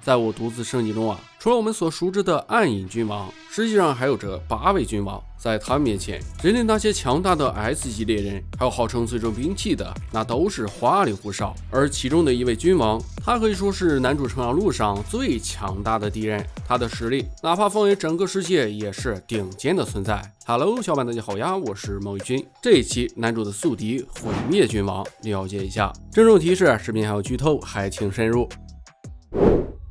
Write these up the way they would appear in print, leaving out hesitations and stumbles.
在我独自升级中除了我们所熟知的暗影君王，实际上还有着8位君王。在他们面前，人类那些强大的 S 级猎人，还有号称最重兵器的，那都是花里胡哨。而其中的一位君王，他可以说是男主成长路上最强大的敌人，他的实力哪怕放眼整个世界也是顶尖的存在。Hello， 小伙伴大家好呀，我是某一君。这一期男主的宿敌毁灭君王，了解一下。郑重提示，视频还有剧透，还请慎入。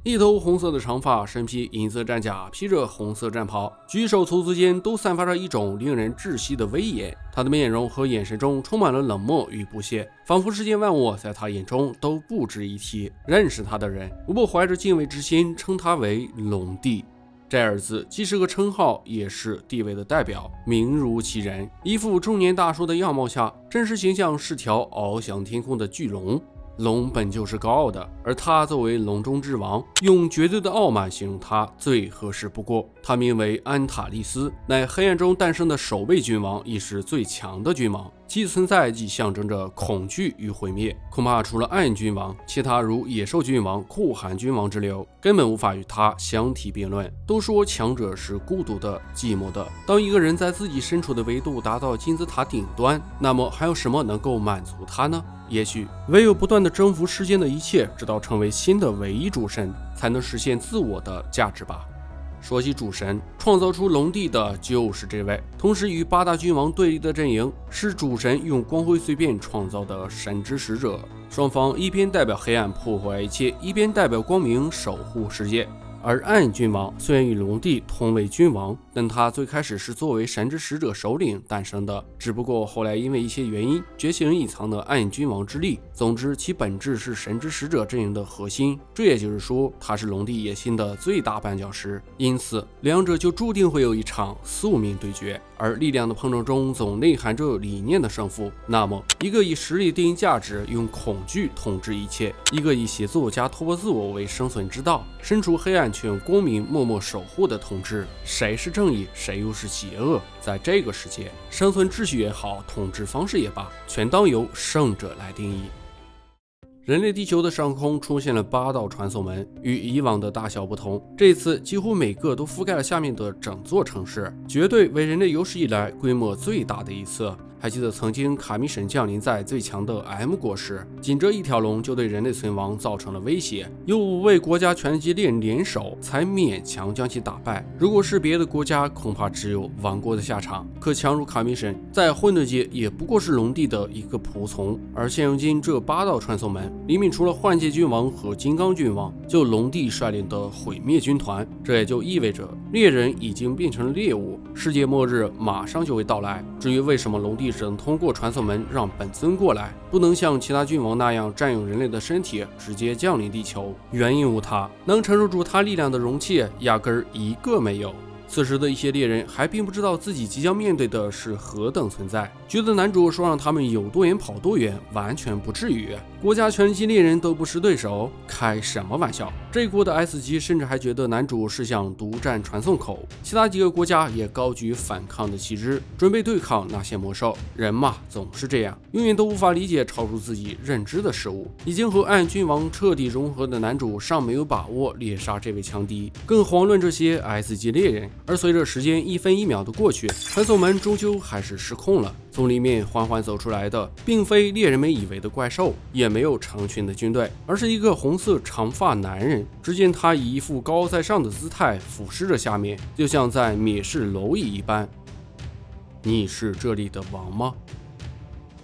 一头红色的长发，身披银色战甲，披着红色战袍，举手投足间都散发着一种令人窒息的威严。他的面容和眼神中充满了冷漠与不屑，仿佛世间万物在他眼中都不值一提。认识他的人无不怀着敬畏之心，称他为龙帝。这二字既是个称号，也是地位的代表，名如其人。一副中年大叔的样貌下，真实形象是条翱翔天空的巨龙。龙本就是高傲的，而他作为龙中之王，用绝对的傲慢形容他最合适不过。他名为安塔利斯，乃黑暗中诞生的首位君王，亦是最强的君王。其存在即象征着恐惧与毁灭，恐怕除了暗君王，其他如野兽君王、酷寒君王之流，根本无法与他相提并论。都说强者是孤独的、寂寞的。当一个人在自己身处的维度达到金字塔顶端，那么还有什么能够满足他呢？也许唯有不断的征服世间的一切，直到成为新的唯一主神，才能实现自我的价值吧。说起主神，创造出龙帝的就是这位。同时与8大君王对立的阵营是主神用光辉碎片创造的神之使者，双方一边代表黑暗破坏一切，一边代表光明守护世界。而暗君王虽然与龙帝同为君王，但他最开始是作为神之使者首领诞生的，只不过后来因为一些原因觉醒隐藏的暗君王之力。总之其本质是神之使者阵营的核心，这也就是说他是龙帝野心的最大绊脚石，因此两者就注定会有一场宿命对决。而力量的碰撞中总内含着理念的胜负，那么一个以实力定义价值，用恐惧统治一切，一个以写作加突破自我为生存之道，身处黑暗却用光明默默守护的统治，谁是正义，谁又是邪恶？在这个世界，生存秩序也好，统治方式也罢，全当由胜者来定义。人类地球的上空出现了8道传送门，与以往的大小不同，这次几乎每个都覆盖了下面的整座城市，绝对为人类有史以来规模最大的一次。还记得曾经卡米神降临在最强的 M 国时，仅这一条龙就对人类存亡造成了威胁，有5位国家拳击猎人联手才勉强将其打败。如果是别的国家，恐怕只有亡国的下场。可强如卡米神，在混沌界也不过是龙帝的一个仆从。而现如今这8道传送门里面，除了幻界君王和金刚君王，就龙帝率领的毁灭军团。这也就意味着猎人已经变成了猎物，世界末日马上就会到来。至于为什么龙帝只能通过传送门让本尊过来，不能像其他君王那样占用人类的身体直接降临地球，原因无他，能承受住他力量的容器压根儿一个没有。此时的一些猎人还并不知道自己即将面对的是何等存在，觉得男主说让他们有多远跑多远，完全不至于。国家拳击猎人都不是对手，开什么玩笑？这国的 S 级甚至还觉得男主是想独占传送口，其他几个国家也高举反抗的旗帜，准备对抗那些魔兽。人嘛，总是这样，永远都无法理解超出自己认知的事物。已经和暗君王彻底融合的男主尚没有把握猎杀这位强敌，更遑论这些 S 级猎人。而随着时间1分1秒的过去，传送门终究还是失控了。从里面缓缓走出来的，并非猎人们以为的怪兽，也没有成群的军队，而是一个红色长发男人。只见他以一副高高在上的姿态俯视着下面，就像在蔑视蝼蚁一般。你是这里的王吗？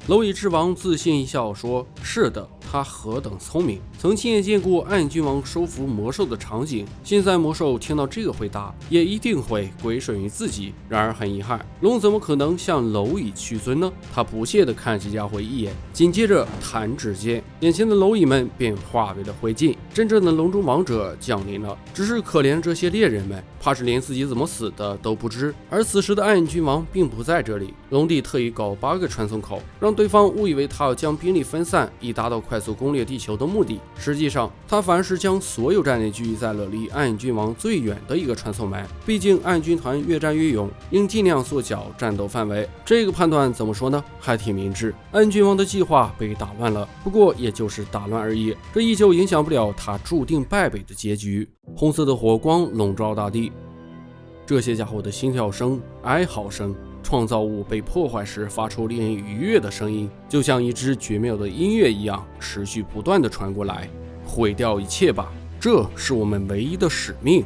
蝼蚁之王自信一笑说：是的，他何等聪明，曾亲眼见过暗君王收服魔兽的场景。现在魔兽听到这个回答，也一定会归顺于自己。然而很遗憾，龙怎么可能向蝼蚁屈尊呢？他不屑地看这家伙一眼，紧接着弹指间，眼前的蝼蚁们便化为了灰烬。真正的龙中王者降临了，只是可怜这些猎人们，怕是连自己怎么死的都不知。而此时的暗君王并不在这里，龙帝特意搞8个传送口，让对方误以为他要将兵力分散，以达到快快速攻略地球的目的。实际上，他反而是将所有战力聚集在了离暗影君王最远的一个传送门。毕竟暗影军团越战越勇，应尽量缩小战斗范围。这个判断怎么说呢？还挺明智。暗影君王的计划被打乱了，不过也就是打乱而已，这依旧影响不了他注定败北的结局。红色的火光笼罩大地，这些家伙的心跳声、哀嚎声，创造物被破坏时发出令人愉悦的声音，就像一支绝妙的音乐一样，持续不断地传过来。毁掉一切吧，这是我们唯一的使命。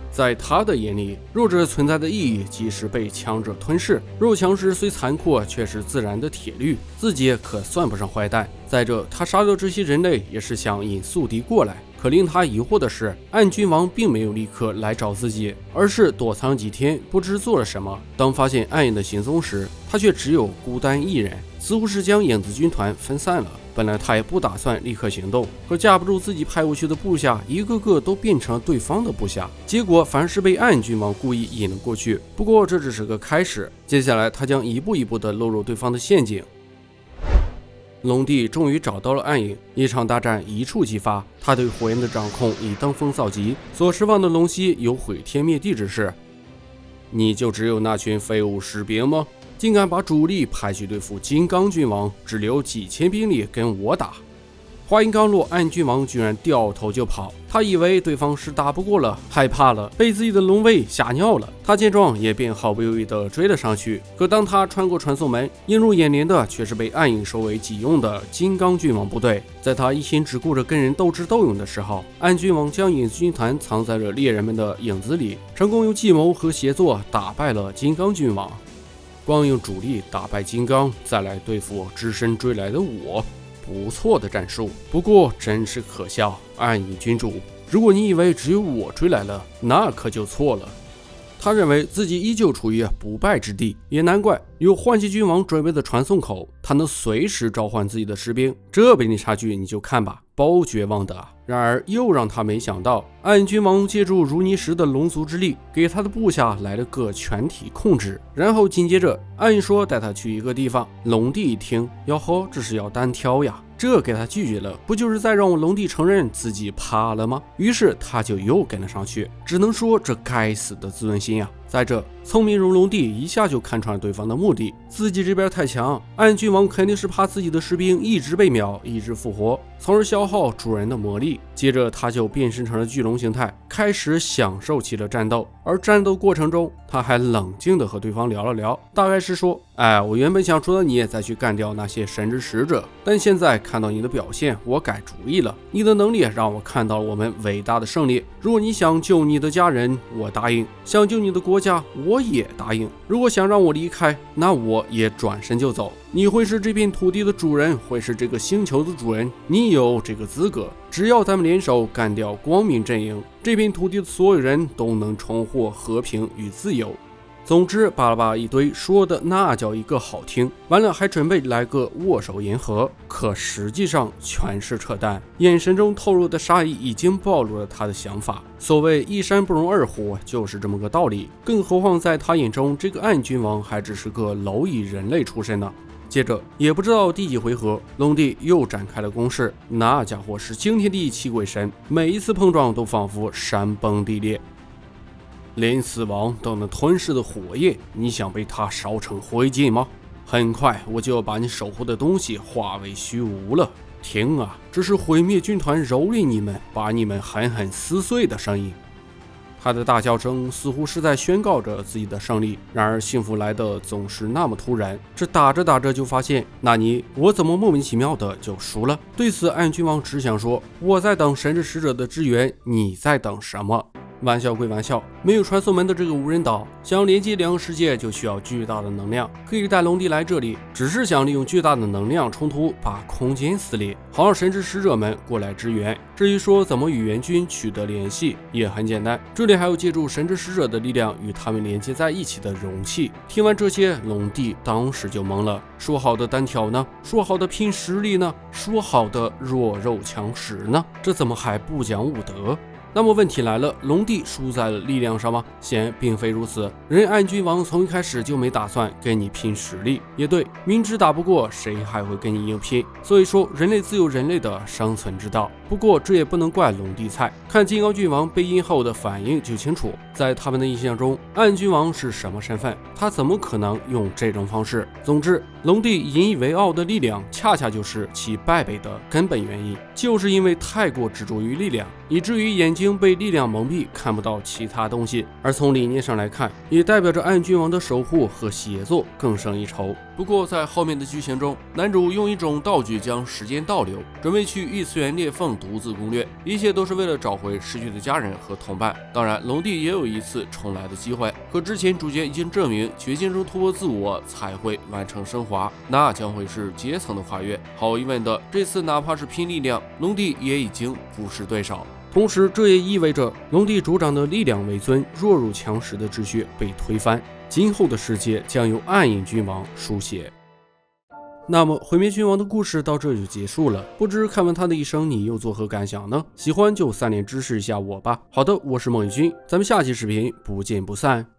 在他的眼里，弱者存在的意义即是被强者吞噬。弱强时虽残酷，却是自然的铁律，自己可算不上坏蛋。再者，他杀掉这些人类也是想引宿敌过来。可令他疑惑的是，暗君王并没有立刻来找自己，而是躲藏几天，不知做了什么。当发现暗影的行踪时，他却只有孤单一人，似乎是将影子军团分散了。本来他也不打算立刻行动，可架不住自己派过去的部下一个个都变成了对方的部下，结果反而是被暗君王故意引了过去。不过这只是个开始，接下来他将一步一步地落入对方的陷阱。龙帝终于找到了暗影，一场大战一触即发，他对火焰的掌控已登峰造极，所释放的龙息有毁天灭地之势。你就只有那群废物士兵吗？竟敢把主力派去对付金刚君王，只留几千兵力跟我打！话音刚落，暗君王居然掉头就跑。他以为对方是打不过了，害怕了，被自己的龙威吓尿了。他见状也便毫不犹豫地追了上去。可当他穿过传送门，映入眼帘的却是被暗影收为己用的金刚君王部队。在他一心只顾着跟人斗智斗勇的时候，暗君王将影子军团藏在了猎人们的影子里，成功用计谋和协作打败了金刚君王。光用主力打败金刚，再来对付只身追来的我，不错的战术。不过真是可笑，暗影君主，如果你以为只有我追来了，那可就错了。他认为自己依旧处于不败之地，也难怪有幻器君王准备的传送口，他能随时召唤自己的士兵。这兵力差距你就看吧，包绝望的。然而又让他没想到，暗影君王借助如泥石的龙族之力，给他的部下来了个全体控制。然后紧接着，暗影说带他去一个地方。龙帝一听，哟呵，这是要单挑呀，这给他拒绝了，不就是在让我龙帝承认自己怕了吗？于是他就又跟了上去，只能说这该死的自尊心呀！再者，聪明如龙帝一下就看穿了对方的目的，自己这边太强，暗影君王肯定是怕自己的士兵一直被秒，一直复活，从而消耗主人的魔力。接着他就变身成了巨龙形态，开始享受起了战斗。而战斗过程中，他还冷静地和对方聊了聊，大概是说，我原本想除了你再去干掉那些神之使者，但现在看到你的表现，我改主意了。你的能力让我看到了我们伟大的胜利。如果你想救你的家人，我答应；想救你的国家，我也答应。如果想让我离开，那我也转身就走。你会是这片土地的主人，会是这个星球的主人，你有这个资格。只要咱们联手干掉光明阵营，这片土地的所有人都能重获和平与自由。总之，巴拉巴拉一堆，说的那叫一个好听。完了，还准备来个握手言和，可实际上全是扯淡。眼神中透露的杀意已经暴露了他的想法。所谓一山不容二虎，就是这么个道理。更何况在他眼中，这个暗君王还只是个蝼蚁人类出身呢。接着，也不知道第几回合，龙帝又展开了攻势。那家伙是惊天地泣鬼神，每一次碰撞都仿佛山崩地裂。连死亡都能吞噬的火焰，你想被它烧成灰烬吗？很快我就要把你守护的东西化为虚无了。听啊，这是毁灭军团蹂躏你们，把你们狠狠撕碎的声音。他的大叫声似乎是在宣告着自己的胜利，然而幸福来的总是那么突然。这打着打着就发现，我怎么莫名其妙的就输了？对此，暗君王只想说，我在等神之使者的支援，你在等什么？玩笑归玩笑，没有传送门的这个无人岛，想要连接两个世界就需要巨大的能量。可以带龙帝来这里，只是想利用巨大的能量冲突把空间撕裂，好让神之使者们过来支援。至于说怎么与援军取得联系，也很简单，这里还有借助神之使者的力量与他们连接在一起的容器。听完这些，龙帝当时就懵了。说好的单挑呢？说好的拼实力呢？说好的弱肉强食呢？这怎么还不讲武德？那么问题来了，龙帝输在了力量上吗？显然并非如此。人类暗影君王从一开始就没打算跟你拼实力，也对，明知打不过，谁还会跟你硬拼？所以说，人类自有人类的生存之道。不过这也不能怪龙帝菜，看金刚君王被阴后的反应就清楚，在他们的印象中，暗影君王是什么身份？他怎么可能用这种方式？总之，龙帝引以为傲的力量，恰恰就是其败北的根本原因，就是因为太过执着于力量，以至于眼睛被力量蒙蔽，看不到其他东西。而从理念上来看，也代表着暗影君王的守护和协作更胜一筹。不过在后面的剧情中，男主用一种道具将时间倒流，准备去异次元裂缝独自攻略，一切都是为了找回失去的家人和同伴。当然，龙帝也有一次重来的机会，可之前主角已经证明，绝境中突破自我才会完成升华，那将会是阶层的跨越。毫无疑问的，这次哪怕是拼力量，龙帝也已经不是对手。同时，这也意味着龙帝主掌的力量为尊、弱肉强食的秩序被推翻，今后的世界将由暗影君王书写。那么毁灭君王的故事到这就结束了，不知看完他的一生你又作何感想呢？喜欢就3连支持一下我吧。好的，我是孟雨君，咱们下期视频不见不散。